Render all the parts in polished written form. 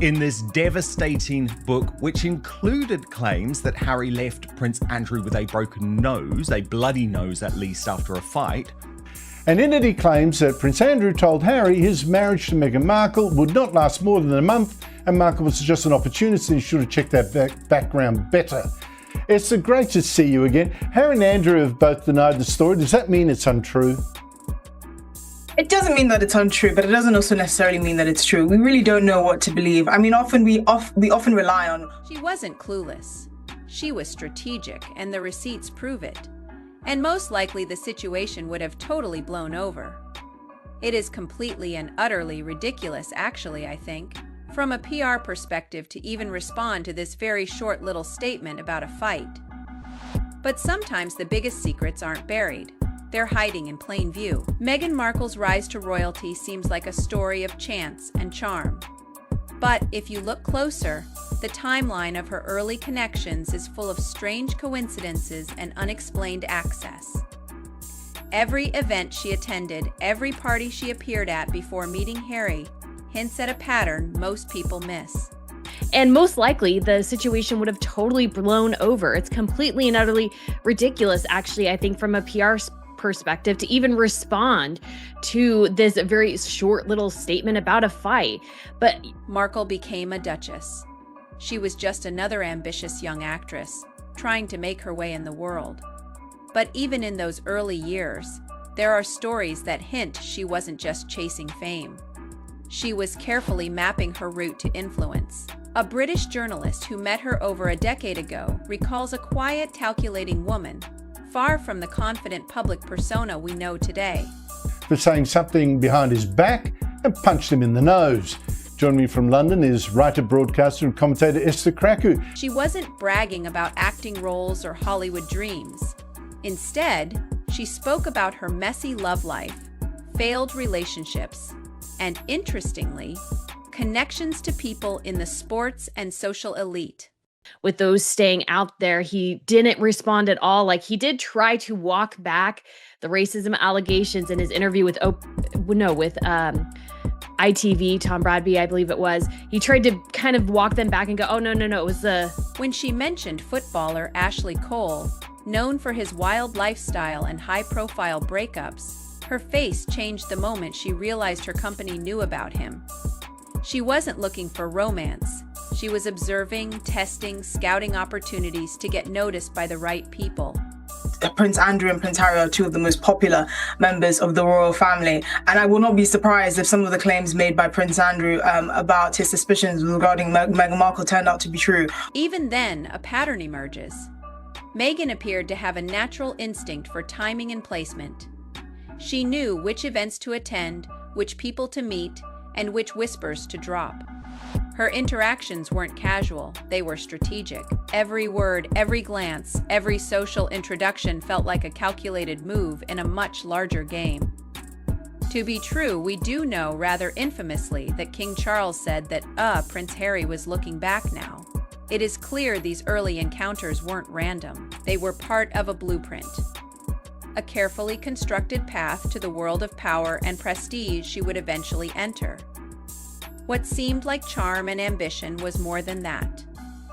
In this devastating book, which included claims that Harry left Prince Andrew with a broken nose, a bloody nose at least, after a fight. And in it he claims that Prince Andrew told Harry his marriage to Meghan Markle would not last more than a month, and Markle was just an opportunity and should have checked that background better. It's great to see you again. Harry and Andrew have both denied the story. Does that mean it's untrue? It doesn't mean that it's untrue, but it doesn't also necessarily mean that it's true. We really don't know what to believe. I mean, we often rely on... She wasn't clueless. She was strategic, and the receipts prove it. And most likely the situation would have totally blown over. It is completely and utterly ridiculous, actually, I think, from a PR perspective to even respond to this very short little statement about a fight. But sometimes the biggest secrets aren't buried. They're hiding in plain view. Meghan Markle's rise to royalty seems like a story of chance and charm. But if you look closer, the timeline of her early connections is full of strange coincidences and unexplained access. Every event she attended, every party she appeared at before meeting Harry, hints at a pattern most people miss. And most likely, the situation would have totally blown over. It's completely and utterly ridiculous, actually, I think, from a PR perspective to even respond to this very short little statement about a fight. But Markle became a duchess. She was just another ambitious young actress, trying to make her way in the world. But even in those early years, there are stories that hint she wasn't just chasing fame. She was carefully mapping her route to influence. A British journalist who met her over a decade ago recalls a quiet, calculating woman, far from the confident public persona we know today. For saying something behind his back and punched him in the nose. Joining me from London is writer, broadcaster and commentator Esther Kraku. She wasn't bragging about acting roles or Hollywood dreams. Instead, she spoke about her messy love life, failed relationships, and interestingly, connections to people in the sports and social elite. With those staying out there, he didn't respond at all. Like, he did try to walk back the racism allegations in his interview with ITV, Tom Bradby, I believe it was. He tried to kind of walk them back and go, oh, no, it was the... When she mentioned footballer Ashley Cole, known for his wild lifestyle and high-profile breakups, her face changed the moment she realized her company knew about him. She wasn't looking for romance. She was observing, testing, scouting opportunities to get noticed by the right people. Prince Andrew and Prince Harry are two of the most popular members of the royal family. And I will not be surprised if some of the claims made by Prince Andrew about his suspicions regarding Meghan Markle turned out to be true. Even then, a pattern emerges. Meghan appeared to have a natural instinct for timing and placement. She knew which events to attend, which people to meet, and which whispers to drop. Her interactions weren't casual, they were strategic. Every word, every glance, every social introduction felt like a calculated move in a much larger game. To be true, we do know rather infamously that King Charles said that, Prince Harry was looking back now. It is clear these early encounters weren't random. They were part of a blueprint. A carefully constructed path to the world of power and prestige she would eventually enter. What seemed like charm and ambition was more than that.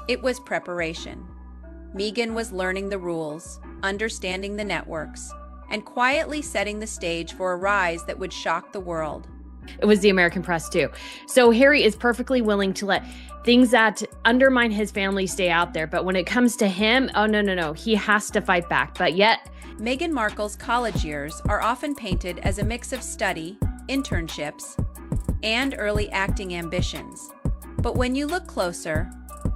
It was preparation. Meghan was learning the rules, understanding the networks, and quietly setting the stage for a rise that would shock the world. It was the American press too. So Harry is perfectly willing to let things that undermine his family stay out there. But when it comes to him, oh no, he has to fight back. But yet, Meghan Markle's college years are often painted as a mix of study, internships, and early acting ambitions. But when you look closer,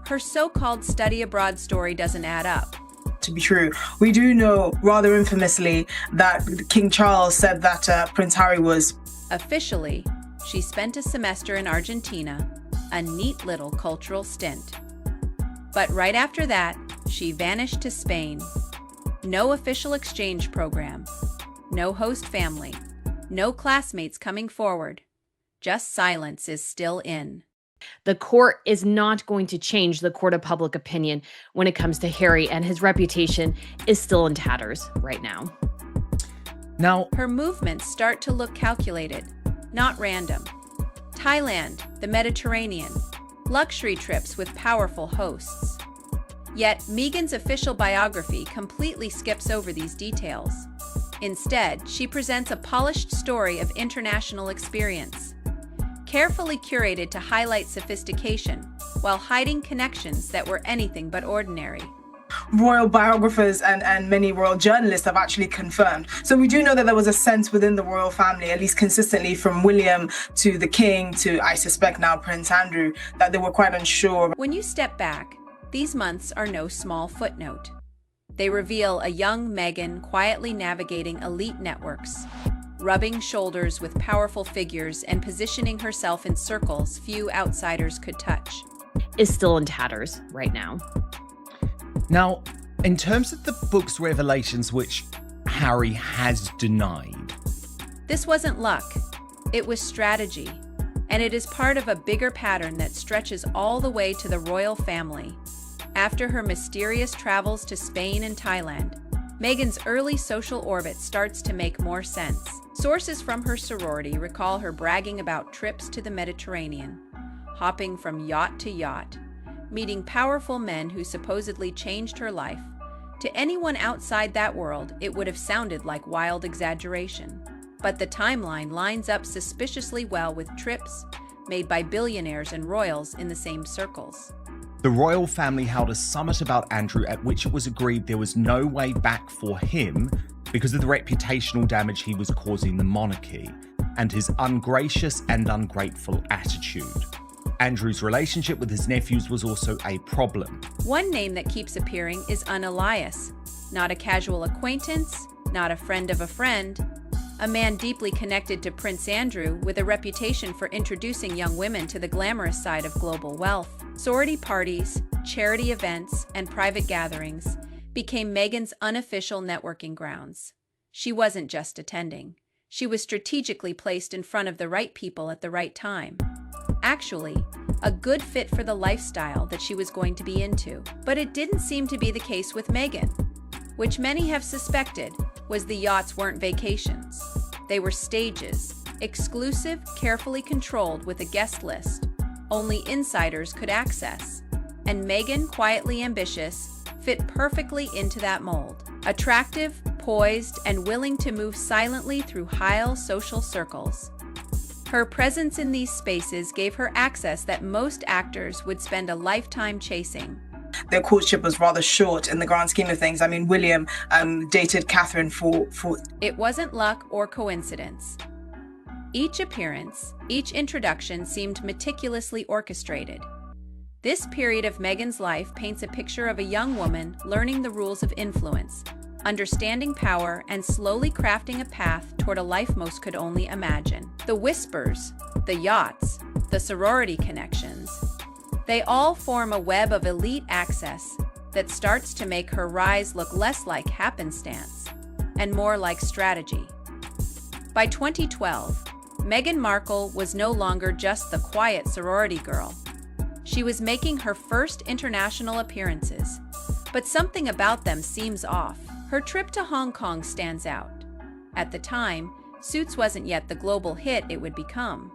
her so-called study abroad story doesn't add up. To be true, we do know rather infamously that King Charles said that Prince Harry was... Officially, she spent a semester in Argentina, a neat little cultural stint. But right after that, she vanished to Spain. No official exchange program, no host family, no classmates coming forward. Just silence is still in. The court is not going to change the court of public opinion when it comes to Harry, and his reputation is still in tatters right now. Now, her movements start to look calculated, not random. Thailand, the Mediterranean, luxury trips with powerful hosts. Yet, Meghan's official biography completely skips over these details. Instead, she presents a polished story of international experience, carefully curated to highlight sophistication while hiding connections that were anything but ordinary. Royal biographers and many royal journalists have actually confirmed. So we do know that there was a sense within the royal family, at least consistently from William to the King to, I suspect now, Prince Andrew, that they were quite unsure. When you step back, these months are no small footnote. They reveal a young Meghan quietly navigating elite networks, rubbing shoulders with powerful figures and positioning herself in circles few outsiders could touch. Is still in tatters right now. Now, in terms of the book's revelations, which Harry has denied, this wasn't luck, it was strategy, and it is part of a bigger pattern that stretches all the way to the royal family. After her mysterious travels to Spain and Thailand, Meghan's early social orbit starts to make more sense. Sources from her sorority recall her bragging about trips to the Mediterranean, hopping from yacht to yacht, meeting powerful men who supposedly changed her life. To anyone outside that world, it would have sounded like wild exaggeration. But the timeline lines up suspiciously well with trips made by billionaires and royals in the same circles. the royal family held a summit about Andrew at which it was agreed there was no way back for him because of the reputational damage he was causing the monarchy and his ungracious and ungrateful attitude. Andrew's relationship with his nephews was also a problem. One name that keeps appearing is Elias, not a casual acquaintance, not a friend of a friend, a man deeply connected to Prince Andrew with a reputation for introducing young women to the glamorous side of global wealth. Sorority parties, charity events, and private gatherings became Meghan's unofficial networking grounds. She wasn't just attending. She was strategically placed in front of the right people at the right time. Actually, a good fit for the lifestyle that she was going to be into. But it didn't seem to be the case with Meghan, which many have suspected was the yachts weren't vacations. They were stages, exclusive, carefully controlled with a guest list only insiders could access. And Meghan, quietly ambitious, fit perfectly into that mold. Attractive, poised, and willing to move silently through high social circles. Her presence in these spaces gave her access that most actors would spend a lifetime chasing. Their courtship was rather short in the grand scheme of things. I mean, William dated Catherine for... It wasn't luck or coincidence. Each appearance, each introduction seemed meticulously orchestrated. This period of Meghan's life paints a picture of a young woman learning the rules of influence, understanding power, and slowly crafting a path toward a life most could only imagine. The whispers, the yachts, the sorority connections, they all form a web of elite access that starts to make her rise look less like happenstance and more like strategy. By 2012, Meghan Markle was no longer just the quiet sorority girl. She was making her first international appearances, but something about them seems off. Her trip to Hong Kong stands out. At the time, Suits wasn't yet the global hit it would become.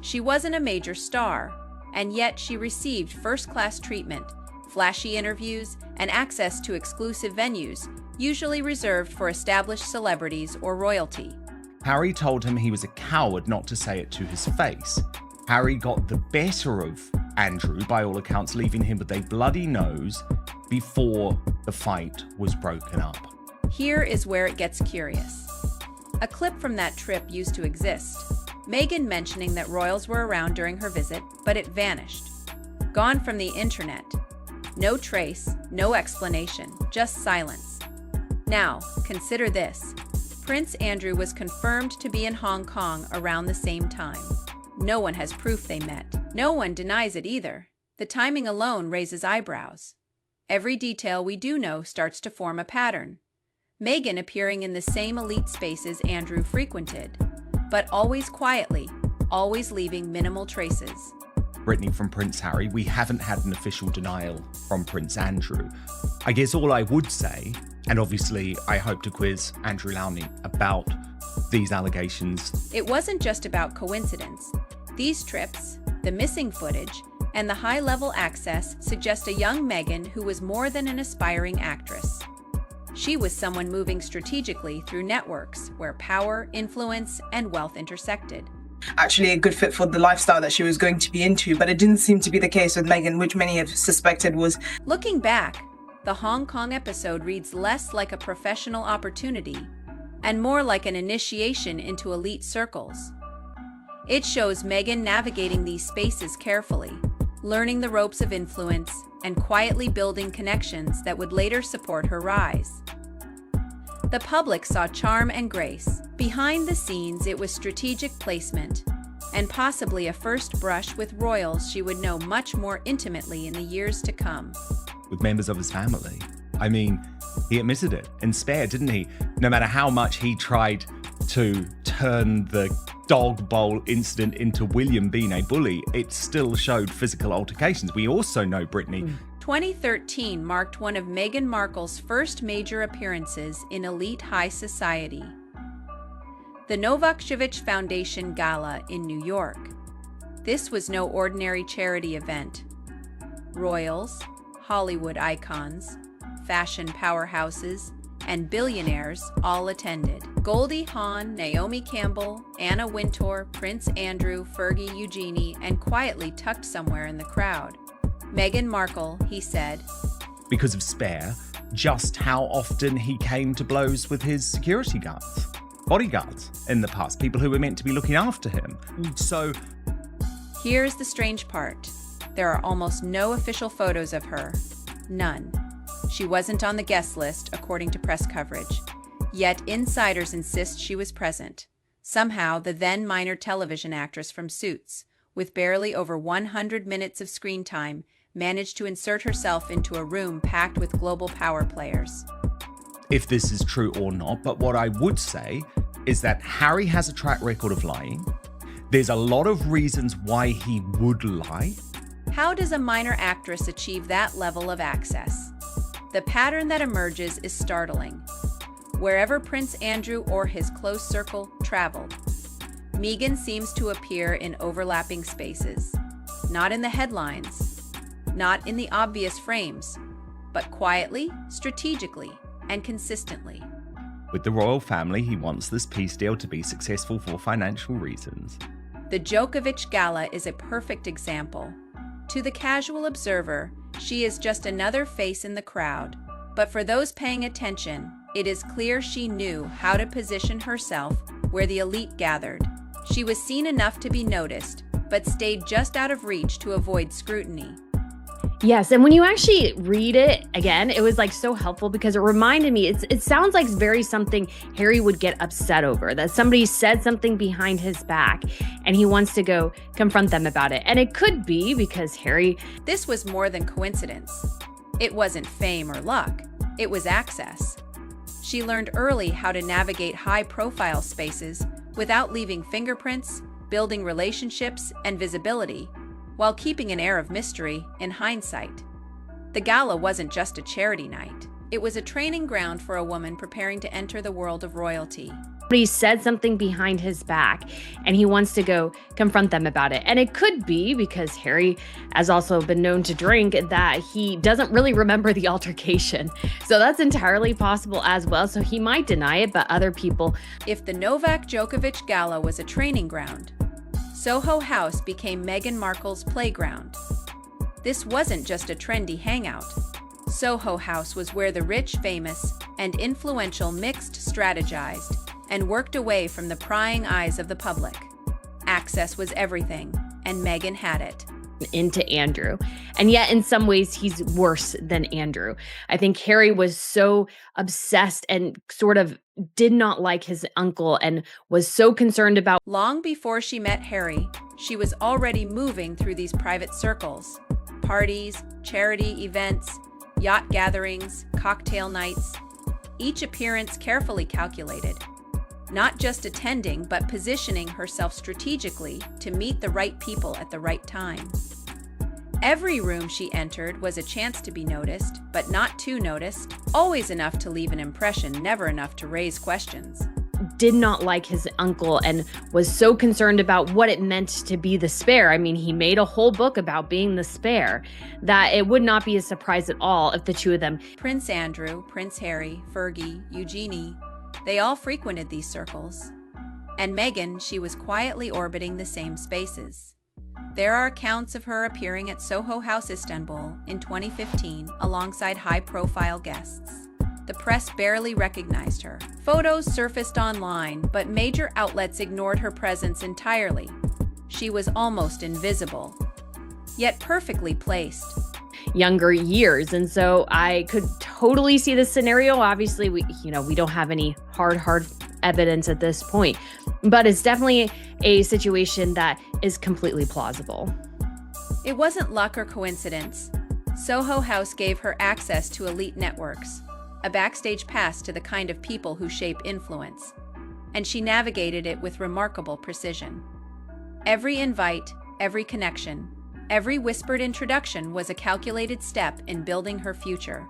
She wasn't a major star, and yet she received first-class treatment, flashy interviews, and access to exclusive venues, usually reserved for established celebrities or royalty. Harry told him he was a coward not to say it to his face. Harry got the better of Andrew, by all accounts, leaving him with a bloody nose before the fight was broken up. Here is where it gets curious. A clip from that trip used to exist. Meghan mentioning that royals were around during her visit, but it vanished. Gone from the internet. No trace, no explanation, just silence. Now, consider this. Prince Andrew was confirmed to be in Hong Kong around the same time. No one has proof they met. No one denies it either. The timing alone raises eyebrows. Every detail we do know starts to form a pattern. Meghan appearing in the same elite spaces Andrew frequented, but always quietly, always leaving minimal traces. Brittany, from Prince Harry, we haven't had an official denial from Prince Andrew. I guess all I would say, and obviously I hope to quiz Andrew Lowney about these allegations. It wasn't just about coincidence. These trips, the missing footage, and the high-level access suggest a young Meghan who was more than an aspiring actress. She was someone moving strategically through networks where power, influence, and wealth intersected. Actually a good fit for the lifestyle that she was going to be into, but it didn't seem to be the case with Meghan, which many have suspected was. Looking back, the Hong Kong episode reads less like a professional opportunity and more like an initiation into elite circles. It shows Meghan navigating these spaces carefully, learning the ropes of influence, and quietly building connections that would later support her rise. The public saw charm and grace. Behind the scenes, it was strategic placement, and possibly a first brush with royals she would know much more intimately in the years to come. With members of his family. I mean, he admitted it in Spare, didn't he? No matter how much he tried to turn the dog bowl incident into William being a bully, it still showed physical altercations. We also know, Brittany, 2013 marked one of Meghan Markle's first major appearances in elite high society. The Novakshevich Foundation Gala in New York. This was no ordinary charity event. Royals, Hollywood icons, fashion powerhouses, and billionaires all attended. Goldie Hawn, Naomi Campbell, Anna Wintour, Prince Andrew, Fergie Eugenie, and quietly tucked somewhere in the crowd. Meghan Markle, he said, because of Spare, just how often he came to blows with his security guards, bodyguards in the past, people who were meant to be looking after him. So here's the strange part. There are almost no official photos of her. None. She wasn't on the guest list, according to press coverage. Yet insiders insist she was present. Somehow, the then minor television actress from Suits, with barely over 100 minutes of screen time, managed to insert herself into a room packed with global power players. If this is true or not, but what I would say is that Harry has a track record of lying. There's a lot of reasons why he would lie. How does a minor actress achieve that level of access? The pattern that emerges is startling. Wherever Prince Andrew or his close circle traveled, Meghan seems to appear in overlapping spaces, not in the headlines, not in the obvious frames, but quietly, strategically, and consistently. With the royal family, he wants this peace deal to be successful for financial reasons. The Djokovic Gala is a perfect example. To the casual observer, she is just another face in the crowd. But for those paying attention, it is clear she knew how to position herself where the elite gathered. She was seen enough to be noticed, but stayed just out of reach to avoid scrutiny. Yes, and when you actually read it again, it was like so helpful because it reminded me, it sounds like very something Harry would get upset over, that somebody said something behind his back and he wants to go confront them about it. And it could be because Harry... This was more than coincidence. It wasn't fame or luck. It was access. She learned early how to navigate high-profile spaces without leaving fingerprints, building relationships, and visibility, while keeping an air of mystery in hindsight. The gala wasn't just a charity night. It was a training ground for a woman preparing to enter the world of royalty. But he said something behind his back and he wants to go confront them about it. And it could be because Harry has also been known to drink that he doesn't really remember the altercation. So that's entirely possible as well. So he might deny it, but other people... If the Novak Djokovic Gala was a training ground, Soho House became Meghan Markle's playground. This wasn't just a trendy hangout. Soho House was where the rich, famous, and influential mixed, strategized, and worked away from the prying eyes of the public. Access was everything, and Meghan had it. Into Andrew. And yet in some ways he's worse than Andrew. I think Harry was so obsessed and sort of did not like his uncle and was so concerned about... Long before she met Harry, she was already moving through these private circles. Parties, charity events, yacht gatherings, cocktail nights. Each appearance carefully calculated. Not just attending, but positioning herself strategically to meet the right people at the right time. Every room she entered was a chance to be noticed, but not too noticed. Always enough to leave an impression, never enough to raise questions. did not like his uncle and was so concerned about what it meant to be the spare. I mean, he made a whole book about being the spare, that it would not be a surprise at all if the two of them. Prince Andrew, Prince Harry, Fergie, Eugenie, they all frequented these circles. And Meghan, she was quietly orbiting the same spaces. There are accounts of her appearing at Soho House, Istanbul in 2015 alongside high-profile guests. The press barely recognized her. Photos surfaced online, but major outlets ignored her presence entirely. She was almost invisible, yet perfectly placed. Younger years. And so I could totally see this scenario. Obviously, we don't have any hard evidence at this point, but it's definitely a situation that is completely plausible. It wasn't luck or coincidence. Soho House gave her access to elite networks, a backstage pass to the kind of people who shape influence, and she navigated it with remarkable precision. Every invite, every connection, every whispered introduction was a calculated step in building her future.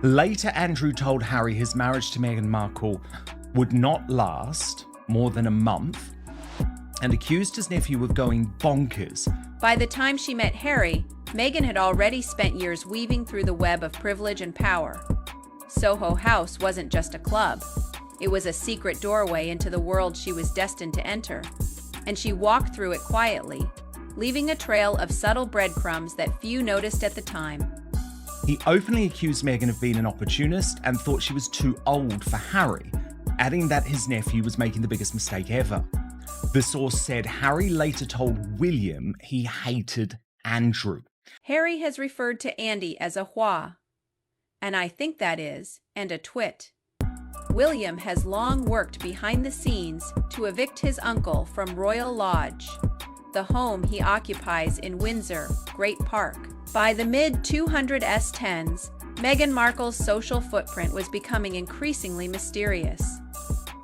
Later, Andrew told Harry his marriage to Meghan Markle would not last more than a month and accused his nephew of going bonkers. By the time she met Harry, Meghan had already spent years weaving through the web of privilege and power. Soho House wasn't just a club. It was a secret doorway into the world she was destined to enter, and she walked through it quietly, leaving a trail of subtle breadcrumbs that few noticed at the time. He openly accused Meghan of being an opportunist and thought she was too old for Harry, adding that his nephew was making the biggest mistake ever. The source said Harry later told William he hated Andrew. Harry has referred to Andy as a hua, and I think that is, and a twit. William has long worked behind the scenes to evict his uncle from Royal Lodge, the home he occupies in Windsor, Great Park. By the mid-200s, Meghan Markle's social footprint was becoming increasingly mysterious.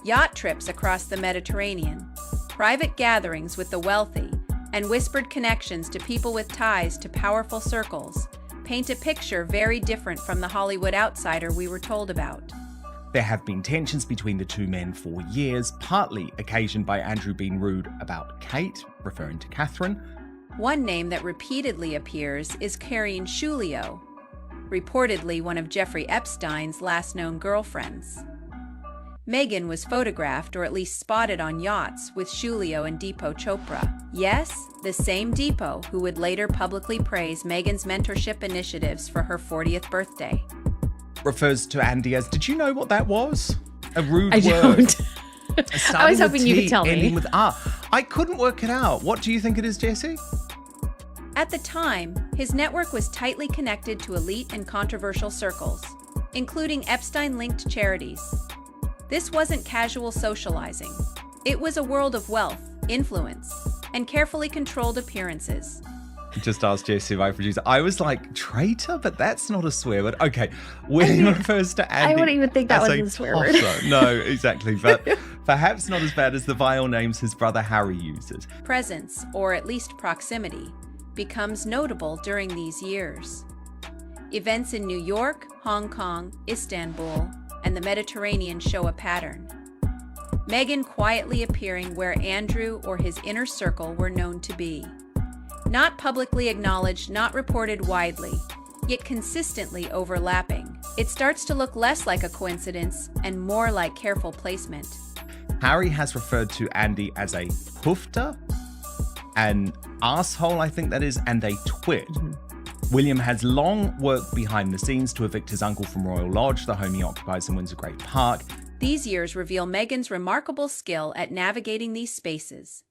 Yacht trips across the Mediterranean, private gatherings with the wealthy, and whispered connections to people with ties to powerful circles paint a picture very different from the Hollywood outsider we were told about. There have been tensions between the two men for years, partly occasioned by Andrew being rude about Kate, referring to Catherine. One name that repeatedly appears is Karine Shulio, reportedly one of Jeffrey Epstein's last known girlfriends. Meghan was photographed or at least spotted on yachts with Shulio and Deepak Chopra. Yes, the same Deepak who would later publicly praise Meghan's mentorship initiatives for her 40th birthday. Refers to Andy as, did you know what that was? A rude I word. don't. I Starting was with hoping you T, could tell ending me. with R. I couldn't work it out. What do you think it is, Jessie? At the time, his network was tightly connected to elite and controversial circles, including Epstein-linked charities. This wasn't casual socializing. It was a world of wealth, influence, and carefully controlled appearances. Just asked Jessie, my producer. I was like, traitor? But that's not a swear word. Okay, William refers to Andy. I wouldn't even think that as was a swear word. tosser. No, exactly. But perhaps not as bad as the vile names his brother Harry uses. Presence, or at least proximity, becomes notable during these years. Events in New York, Hong Kong, Istanbul, and the Mediterranean show a pattern. Meghan quietly appearing where Andrew or his inner circle were known to be. Not publicly acknowledged, not reported widely, yet consistently overlapping. It starts to look less like a coincidence and more like careful placement. Harry has referred to Andy as a poofter, an asshole, I think that is, and a twit. William has long worked behind the scenes to evict his uncle from Royal Lodge, the home he occupies in Windsor Great Park. These years reveal Meghan's remarkable skill at navigating these spaces.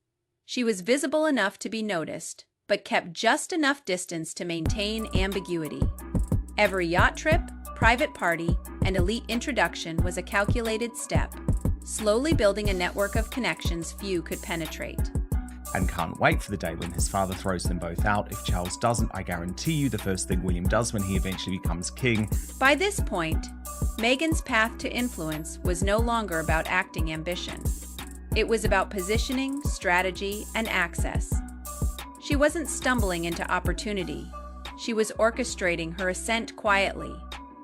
She was visible enough to be noticed, but kept just enough distance to maintain ambiguity. Every yacht trip, private party, and elite introduction was a calculated step, slowly building a network of connections few could penetrate. And can't wait for the day when his father throws them both out. If Charles doesn't, I guarantee you the first thing William does when he eventually becomes king. By this point, Meghan's path to influence was no longer about acting ambition. It was about positioning, strategy, and access. She wasn't stumbling into opportunity. She was orchestrating her ascent quietly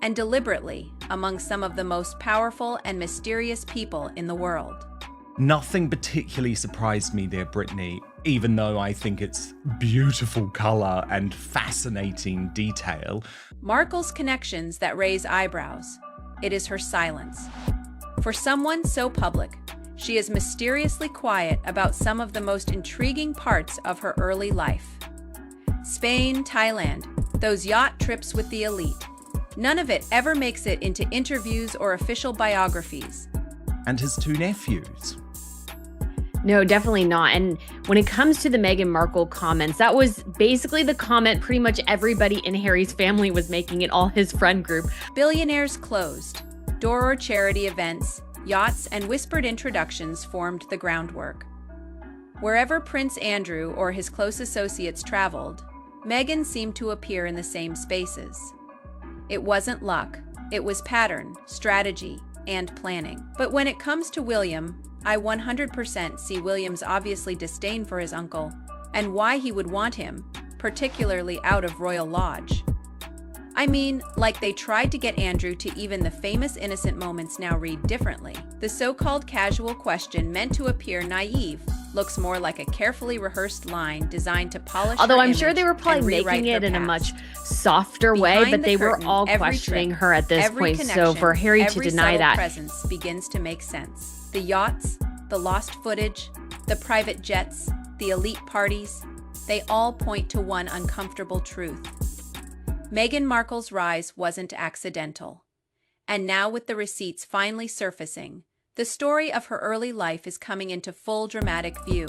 and deliberately among some of the most powerful and mysterious people in the world. Nothing particularly surprised me there, Brittany, even though I think it's beautiful colour and fascinating detail. Markle's connections that raise eyebrows. It is her silence. For someone so public, she is mysteriously quiet about some of the most intriguing parts of her early life. Spain, Thailand, those yacht trips with the elite. None of it ever makes it into interviews or official biographies. And his two nephews. No, definitely not. And when it comes to the Meghan Markle comments, that was basically the comment pretty much everybody in Harry's family was making in all his friend group. Billionaires closed. Door or charity events, yachts, and whispered introductions formed the groundwork. Wherever Prince Andrew or his close associates traveled, Meghan seemed to appear in the same spaces. It wasn't luck, it was pattern, strategy, and planning. But when it comes to William, I 100% see William's obviously disdain for his uncle and why he would want him, particularly out of Royal Lodge. I mean, like they tried to get Andrew to even the famous innocent moments now read differently. The so-called casual question meant to appear naive looks more like a carefully rehearsed line designed to polish Although her I'm sure image they were probably and rewrite making it her in a past. much softer way, Behind but the they were curtain, all every questioning trip, her at this every point. So connection, for Harry to every deny subtle that, presence begins to make sense. The yachts, the lost footage, the private jets, the elite parties, they all point to one uncomfortable truth. Meghan Markle's rise wasn't accidental. And now with the receipts finally surfacing, the story of her early life is coming into full dramatic view.